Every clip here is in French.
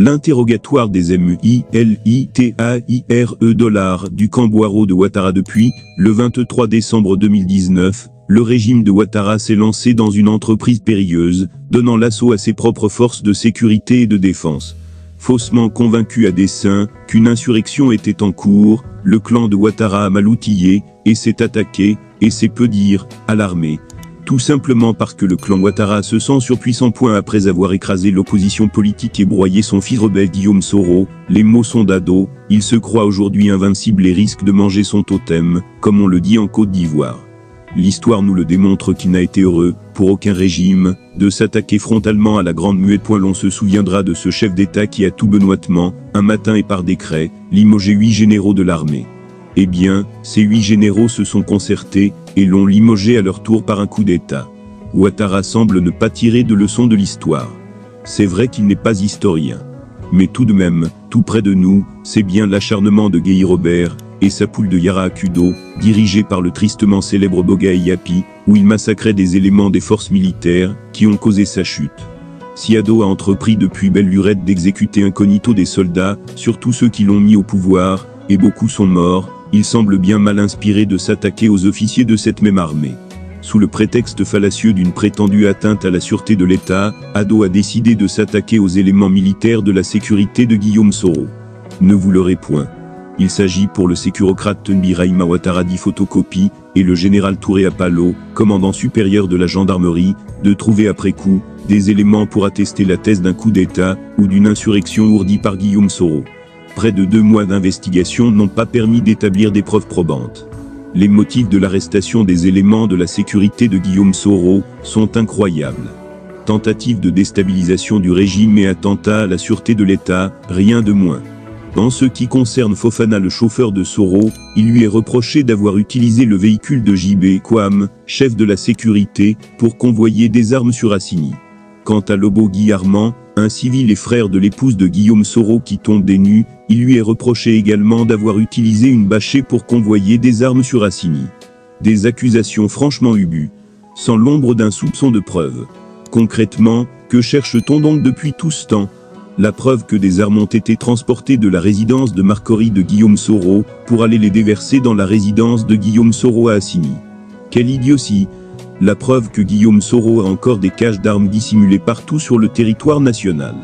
L'interrogatoire des $militaires du camp Boiro de Ouattara. Depuis le 23 décembre 2019, le régime de Ouattara s'est lancé dans une entreprise périlleuse, donnant l'assaut à ses propres forces de sécurité et de défense. Faussement convaincu à dessein qu'une insurrection était en cours, le clan de Ouattara a mal outillé et s'est attaqué, et c'est peu dire, à l'armée. Tout simplement parce que le clan Ouattara se sent surpuissant. Après avoir écrasé l'opposition politique et broyé son fils rebelle Guillaume Soro, les mots sont d'ado, il se croit aujourd'hui invincible et risque de manger son totem, comme on le dit en Côte d'Ivoire. L'histoire nous le démontre qu'il n'a été heureux, pour aucun régime, de s'attaquer frontalement à la Grande Muette. L'on se souviendra de ce chef d'État qui a tout benoîtement, un matin et par décret, limogé 8 généraux de l'armée. Eh bien, ces 8 généraux se sont concertés, et l'ont limogé à leur tour par un coup d'État. Ouattara semble ne pas tirer de leçons de l'histoire. C'est vrai qu'il n'est pas historien. Mais tout de même, tout près de nous, c'est bien l'acharnement de Guy Robert, et sa poule de Yara Akudo, dirigée par le tristement célèbre Bogaï Yapi, où il massacrait des éléments des forces militaires, qui ont causé sa chute. Siado a entrepris depuis belle lurette d'exécuter incognito des soldats, surtout ceux qui l'ont mis au pouvoir, et beaucoup sont morts. Il semble bien mal inspiré de s'attaquer aux officiers de cette même armée. Sous le prétexte fallacieux d'une prétendue atteinte à la sûreté de l'État, Ado a décidé de s'attaquer aux éléments militaires de la sécurité de Guillaume Soro. Ne vous leurrez point. Il s'agit pour le sécurocrate Tenbiraima Ouattara dit photocopie, et le général Touré Apalo, commandant supérieur de la gendarmerie, de trouver après coup, des éléments pour attester la thèse d'un coup d'État, ou d'une insurrection ourdie par Guillaume Soro. Près de 2 mois d'investigation n'ont pas permis d'établir des preuves probantes. Les motifs de l'arrestation des éléments de la sécurité de Guillaume Soro sont incroyables. Tentative de déstabilisation du régime et attentat à la sûreté de l'État, rien de moins. En ce qui concerne Fofana, le chauffeur de Soro, il lui est reproché d'avoir utilisé le véhicule de JB Kwam, chef de la sécurité, pour convoyer des armes sur Assini. Quant à Lobo Guy Armand, un civil et frère de l'épouse de Guillaume Soro qui tombe des nues, il lui est reproché également d'avoir utilisé une bâchée pour convoyer des armes sur Assini. Des accusations franchement ubues, sans l'ombre d'un soupçon de preuve. Concrètement, que cherche-t-on donc depuis tout ce temps? La preuve que des armes ont été transportées de la résidence de Marcory de Guillaume Soro, pour aller les déverser dans la résidence de Guillaume Soro à Assini. Quelle idiotie! La preuve que Guillaume Soro a encore des caches d'armes dissimulées partout sur le territoire national.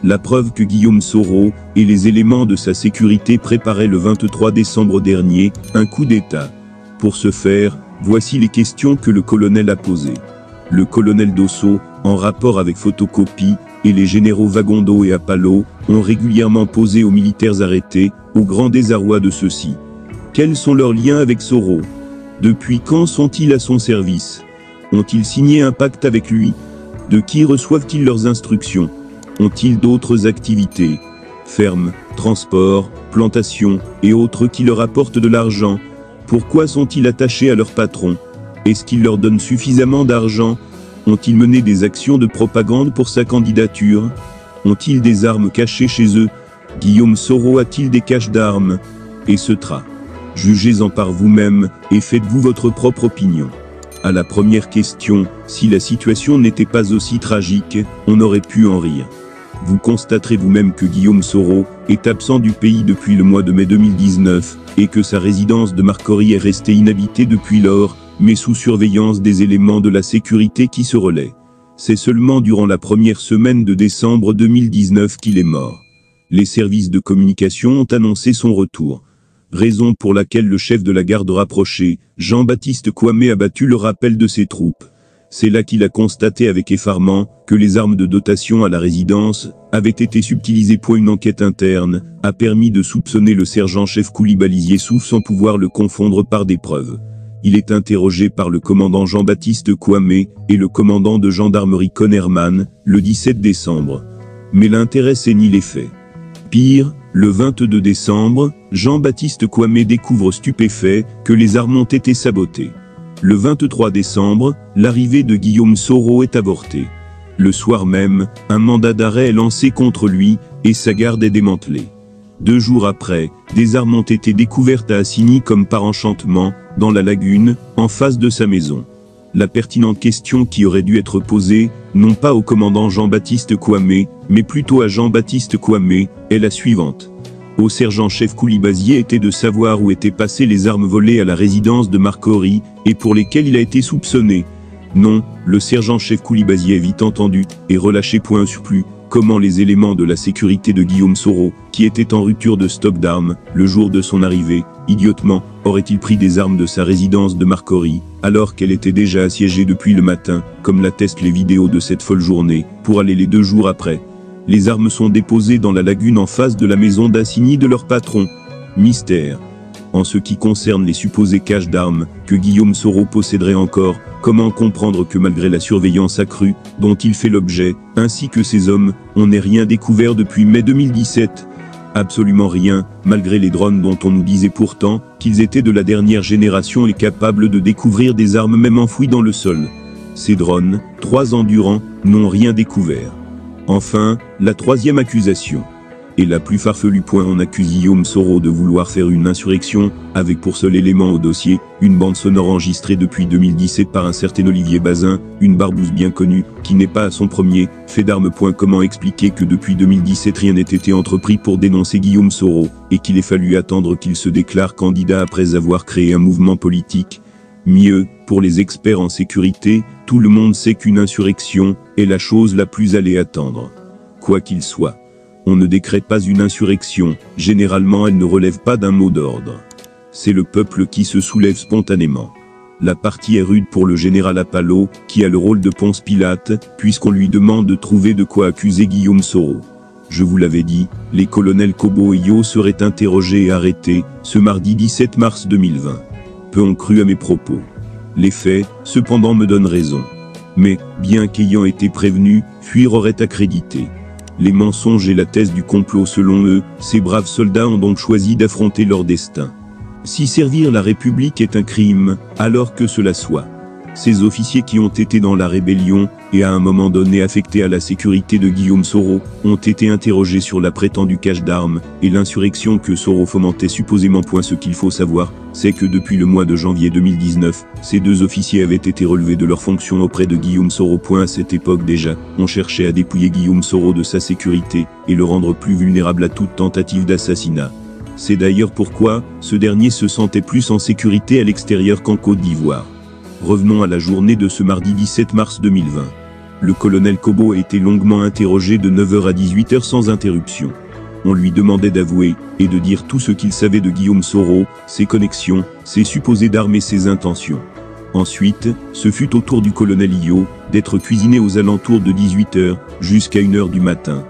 La preuve que Guillaume Soro et les éléments de sa sécurité préparaient le 23 décembre dernier un coup d'État. Pour ce faire, voici les questions que le colonel a posées. Le colonel Dosso, en rapport avec Photocopie, et les généraux Vagondo et Apalo, ont régulièrement posé aux militaires arrêtés, au grand désarroi de ceux-ci. Quels sont leurs liens avec Soro? Depuis quand sont-ils à son service? Ont-ils signé un pacte avec lui? De qui reçoivent-ils leurs instructions? Ont-ils d'autres activités? Fermes, transports, plantations, et autres qui leur apportent de l'argent? Pourquoi sont-ils attachés à leur patron? Est-ce qu'il leur donne suffisamment d'argent? Ont-ils mené des actions de propagande pour sa candidature? Ont-ils des armes cachées chez eux? Guillaume Soro a-t-il des caches d'armes? Etc. Jugez-en par vous-même, et faites-vous votre propre opinion. À la première question, si la situation n'était pas aussi tragique, on aurait pu en rire. Vous constaterez vous-même que Guillaume Soro est absent du pays depuis le mois de mai 2019, et que sa résidence de Marcory est restée inhabitée depuis lors, mais sous surveillance des éléments de la sécurité qui se relaient. C'est seulement durant la première semaine de décembre 2019 qu'il est mort. Les services de communication ont annoncé son retour. Raison pour laquelle le chef de la garde rapprochée, Jean-Baptiste Kwame, a battu le rappel de ses troupes. C'est là qu'il a constaté avec effarement que les armes de dotation à la résidence avaient été subtilisées. Une enquête interne a permis de soupçonner le sergent-chef Koulibaly Youssouf sans pouvoir le confondre par des preuves. Il est interrogé par le commandant Jean-Baptiste Kwame et le commandant de gendarmerie Connerman, le 17 décembre. Mais l'intérêt nie les faits. Pire, le 22 décembre, Jean-Baptiste Kwame découvre stupéfait que les armes ont été sabotées. Le 23 décembre, l'arrivée de Guillaume Soro est avortée. Le soir même, un mandat d'arrêt est lancé contre lui, et sa garde est démantelée. 2 jours après, des armes ont été découvertes à Assini comme par enchantement, dans la lagune, en face de sa maison. La pertinente question qui aurait dû être posée, non pas au commandant Jean-Baptiste Kwame, mais plutôt à Jean-Baptiste Kwame, est la suivante. Au sergent-chef Coulibazier était de savoir où étaient passées les armes volées à la résidence de Marcory, et pour lesquelles il a été soupçonné. Non, le sergent-chef Coulibazier est vite entendu, et relâché point surplus, comment les éléments de la sécurité de Guillaume Soro, qui était en rupture de stock d'armes, le jour de son arrivée, idiotement, aurait-il pris des armes de sa résidence de Marcory, alors qu'elle était déjà assiégée depuis le matin, comme l'attestent les vidéos de cette folle journée, pour aller les 2 jours après. Les armes sont déposées dans la lagune en face de la maison d'Assigny de leur patron. Mystère. En ce qui concerne les supposés caches d'armes que Guillaume Soro posséderait encore, comment comprendre que malgré la surveillance accrue dont il fait l'objet, ainsi que ses hommes, on n'ait rien découvert depuis mai 2017 ? Absolument rien, malgré les drones dont on nous disait pourtant qu'ils étaient de la dernière génération et capables de découvrir des armes même enfouies dans le sol. Ces drones, 3 ans durant, n'ont rien découvert. Enfin, la 3e accusation. Et la plus farfelue point, on accuse Guillaume Soro de vouloir faire une insurrection, avec pour seul élément au dossier, une bande sonore enregistrée depuis 2017 par un certain Olivier Bazin, une barbouze bien connue, qui n'est pas à son premier fait d'armes. Comment expliquer que depuis 2017 rien n'ait été entrepris pour dénoncer Guillaume Soro, et qu'il ait fallu attendre qu'il se déclare candidat après avoir créé un mouvement politique? Mieux, pour les experts en sécurité, tout le monde sait qu'une insurrection est la chose la plus allée attendre. Quoi qu'il soit. On ne décrète pas une insurrection, généralement elle ne relève pas d'un mot d'ordre. C'est le peuple qui se soulève spontanément. La partie est rude pour le général Apallo, qui a le rôle de Ponce Pilate, puisqu'on lui demande de trouver de quoi accuser Guillaume Soro. Je vous l'avais dit, les colonels Kobo et Yo seraient interrogés et arrêtés, ce mardi 17 mars 2020. Peu ont cru à mes propos. Les faits, cependant, me donnent raison. Mais, bien qu'ayant été prévenus, fuir aurait accrédité. Les mensonges et la thèse du complot selon eux, ces braves soldats ont donc choisi d'affronter leur destin. Si servir la République est un crime, alors que cela soit. Ces officiers qui ont été dans la rébellion, et à un moment donné affectés à la sécurité de Guillaume Soro, ont été interrogés sur la prétendue cache d'armes, et l'insurrection que Soro fomentait supposément. Ce qu'il faut savoir, c'est que depuis le mois de janvier 2019, ces 2 officiers avaient été relevés de leurs fonctions auprès de Guillaume Soro. À cette époque déjà, on cherchait à dépouiller Guillaume Soro de sa sécurité, et le rendre plus vulnérable à toute tentative d'assassinat. C'est d'ailleurs pourquoi, ce dernier se sentait plus en sécurité à l'extérieur qu'en Côte d'Ivoire. Revenons à la journée de ce mardi 17 mars 2020. Le colonel Kobo a été longuement interrogé de 9h à 18h sans interruption. On lui demandait d'avouer, et de dire tout ce qu'il savait de Guillaume Soro, ses connexions, ses supposées armes et ses intentions. Ensuite, ce fut au tour du colonel Yo, d'être cuisiné aux alentours de 18h, jusqu'à 1h du matin.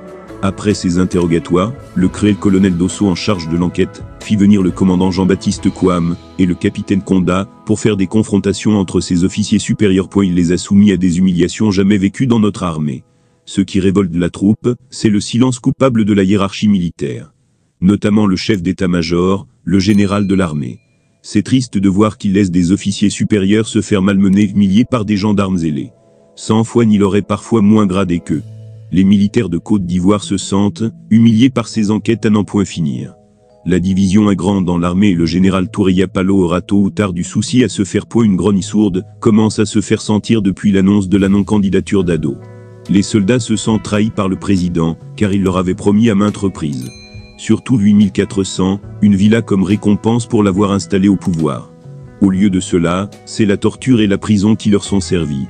Après ces interrogatoires, le colonel Dosso en charge de l'enquête, fit venir le commandant Jean-Baptiste Kwame, et le capitaine Konda, pour faire des confrontations entre ces officiers supérieurs. Il les a soumis à des humiliations jamais vécues dans notre armée. Ce qui révolte la troupe, c'est le silence coupable de la hiérarchie militaire. Notamment le chef d'état-major, le général de l'armée. C'est triste de voir qu'il laisse des officiers supérieurs se faire malmener, humiliés par des gendarmes zélés. 100 fois il aurait parfois moins gradé qu'eux. Les militaires de Côte d'Ivoire se sentent humiliés par ces enquêtes à n'en point finir. La division est grande dans l'armée et le général Touria Palo aura tôt ou tard du souci à se faire une grogne sourde, commence à se faire sentir depuis l'annonce de la non-candidature d'Ado. Les soldats se sentent trahis par le président, car il leur avait promis à maintes reprises. Surtout 8400, une villa comme récompense pour l'avoir installé au pouvoir. Au lieu de cela, c'est la torture et la prison qui leur sont servies.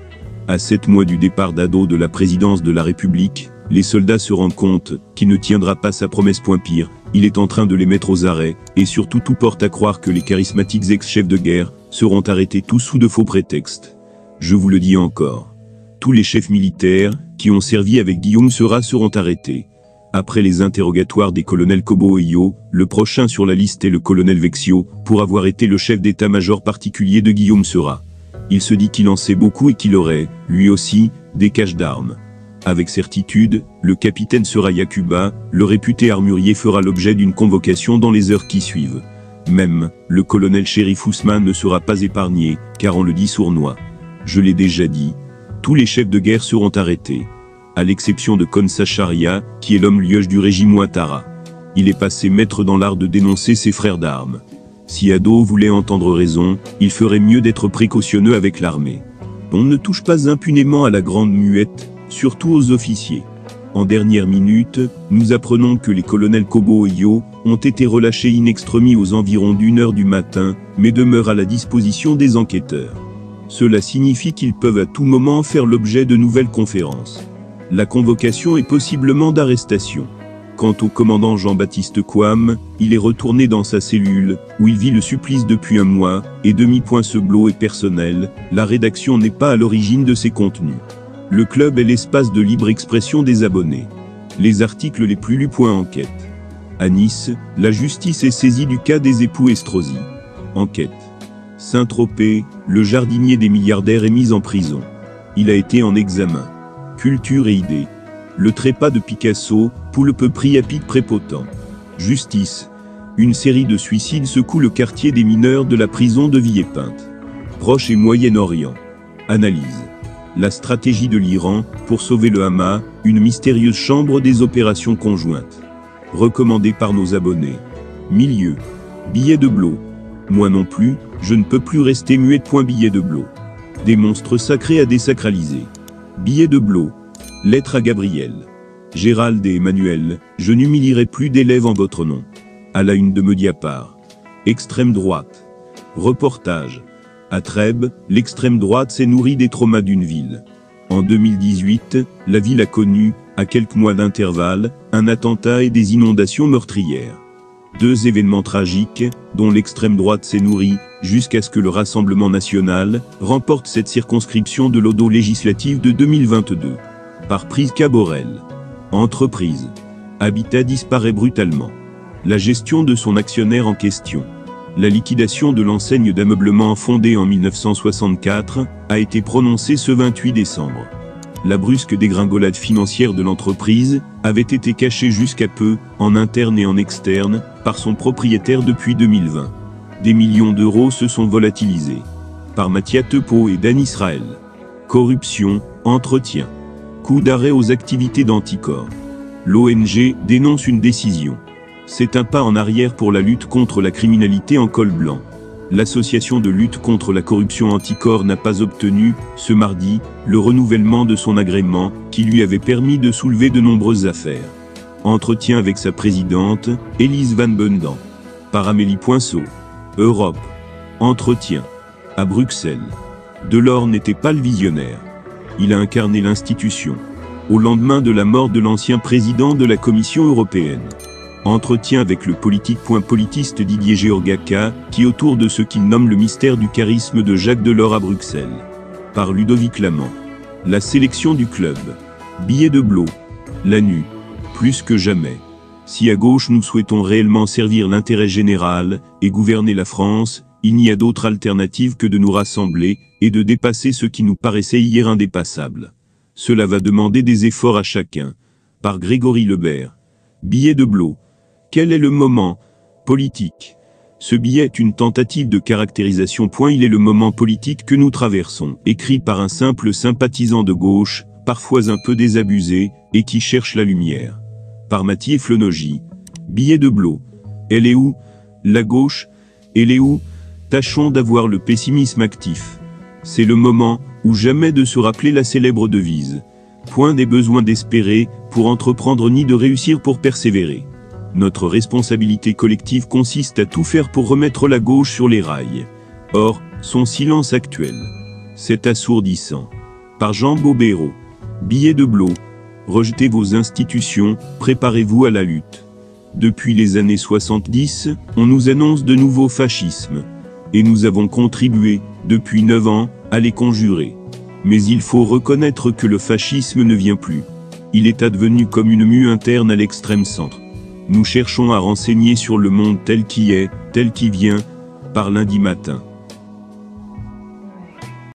À 7 mois du départ d'Ado de la présidence de la République, les soldats se rendent compte qu'il ne tiendra pas sa promesse. Pire, il est en train de les mettre aux arrêts, et surtout tout porte à croire que les charismatiques ex-chefs de guerre seront arrêtés tous sous de faux prétextes. Je vous le dis encore. Tous les chefs militaires qui ont servi avec Guillaume Soro seront arrêtés. Après les interrogatoires des colonels Kobo et Yo, le prochain sur la liste est le colonel Vexio, pour avoir été le chef d'état-major particulier de Guillaume Soro. Il se dit qu'il en sait beaucoup et qu'il aurait, lui aussi, des caches d'armes. Avec certitude, le capitaine Seraya Cuba, le réputé armurier, fera l'objet d'une convocation dans les heures qui suivent. Même, le colonel Shérif Ousmane ne sera pas épargné, car on le dit sournois. Je l'ai déjà dit, tous les chefs de guerre seront arrêtés. À l'exception de Konsa Sharia, qui est l'homme lieuge du régime Ouattara. Il est passé maître dans l'art de dénoncer ses frères d'armes. Si Ado voulait entendre raison, il ferait mieux d'être précautionneux avec l'armée. On ne touche pas impunément à la grande muette, surtout aux officiers. En dernière minute, nous apprenons que les colonels Kobo et Yo ont été relâchés in extremis aux environs d'1h du matin, mais demeurent à la disposition des enquêteurs. Cela signifie qu'ils peuvent à tout moment faire l'objet de nouvelles conférences. La convocation est possiblement d'arrestation. Quant au commandant Jean-Baptiste Couam, il est retourné dans sa cellule, où il vit le supplice depuis un mois, et Seblot est personnel, la rédaction n'est pas à l'origine de ces contenus. Le club est l'espace de libre expression des abonnés. Les articles les plus lus. Enquête. À Nice, la justice est saisie du cas des époux Estrosi. Enquête. Saint-Tropez, le jardinier des milliardaires est mis en prison. Il a été en examen. Culture et idées. Le trépas de Picasso, poulpe pris à pic prépotent. Justice. Une série de suicides secoue le quartier des mineurs de la prison de Villepinte. Proche et Moyen-Orient. Analyse. La stratégie de l'Iran, pour sauver le Hamas, une mystérieuse chambre des opérations conjointes. Recommandée par nos abonnés. Milieu. Billet de Blot. Moi non plus, je ne peux plus rester muette. Billet de Blot. Des monstres sacrés à désacraliser. Billet de Blot. Lettre à Gabriel. Gérald et Emmanuel, je n'humilierai plus d'élèves en votre nom. À la une de Mediapart. Extrême droite. Reportage. À Trèbes, l'extrême droite s'est nourrie des traumas d'une ville. En 2018, la ville a connu, à quelques mois d'intervalle, un attentat et des inondations meurtrières. Deux événements tragiques, dont l'extrême droite s'est nourrie, jusqu'à ce que le Rassemblement national remporte cette circonscription de l'Odo législative de 2022. Par Prisca Borel. Entreprise. Habitat disparaît brutalement. La gestion de son actionnaire en question. La liquidation de l'enseigne d'ameublement fondée en 1964 a été prononcée ce 28 décembre. La brusque dégringolade financière de l'entreprise avait été cachée jusqu'à peu, en interne et en externe, par son propriétaire depuis 2020. Des millions d'euros se sont volatilisés. Par Mathia Tepot et Dan Israël. Corruption, entretien. Coup d'arrêt aux activités d'Anticor. L'ONG dénonce une décision. C'est un pas en arrière pour la lutte contre la criminalité en col blanc. L'association de lutte contre la corruption Anticor n'a pas obtenu, ce mardi, le renouvellement de son agrément, qui lui avait permis de soulever de nombreuses affaires. Entretien avec sa présidente, Élise Van Bundan. Par Amélie Poinceau. Europe. Entretien. À Bruxelles. Delors n'était pas le visionnaire. Il a incarné l'institution. Au lendemain de la mort de l'ancien président de la Commission européenne. Entretien avec le politiste Didier Georgaca, qui autour de ce qu'il nomme le mystère du charisme de Jacques Delors à Bruxelles. Par Ludovic Lamant. La sélection du club. Billet de Blot. L'ANU. Plus que jamais. Si à gauche nous souhaitons réellement servir l'intérêt général, et gouverner la France, il n'y a d'autre alternative que de nous rassembler, et de dépasser ce qui nous paraissait hier indépassable. Cela va demander des efforts à chacun. Par Grégory Lebert. Billet de Blot. Quel est le moment politique? Ce billet est une tentative de caractérisation. Il est le moment politique que nous traversons, écrit par un simple sympathisant de gauche, parfois un peu désabusé, et qui cherche la lumière. Par Mathieu Flonogy. Billet de Blot. Elle est où? La gauche? Elle est où? Tâchons d'avoir le pessimisme actif. C'est le moment, ou jamais, de se rappeler la célèbre devise. Point des besoins d'espérer, pour entreprendre, ni de réussir pour persévérer. Notre responsabilité collective consiste à tout faire pour remettre la gauche sur les rails. Or, son silence actuel, c'est assourdissant. Par Jean Bobéro. Billet de Blot. Rejetez vos institutions, préparez-vous à la lutte. Depuis les années 70, on nous annonce de nouveaux fascismes. Et nous avons contribué, depuis 9 ans, à les conjurer. Mais il faut reconnaître que le fascisme ne vient plus. Il est advenu comme une mue interne à l'extrême centre. Nous cherchons à renseigner sur le monde tel qu'il est, tel qu'il vient, par lundi matin.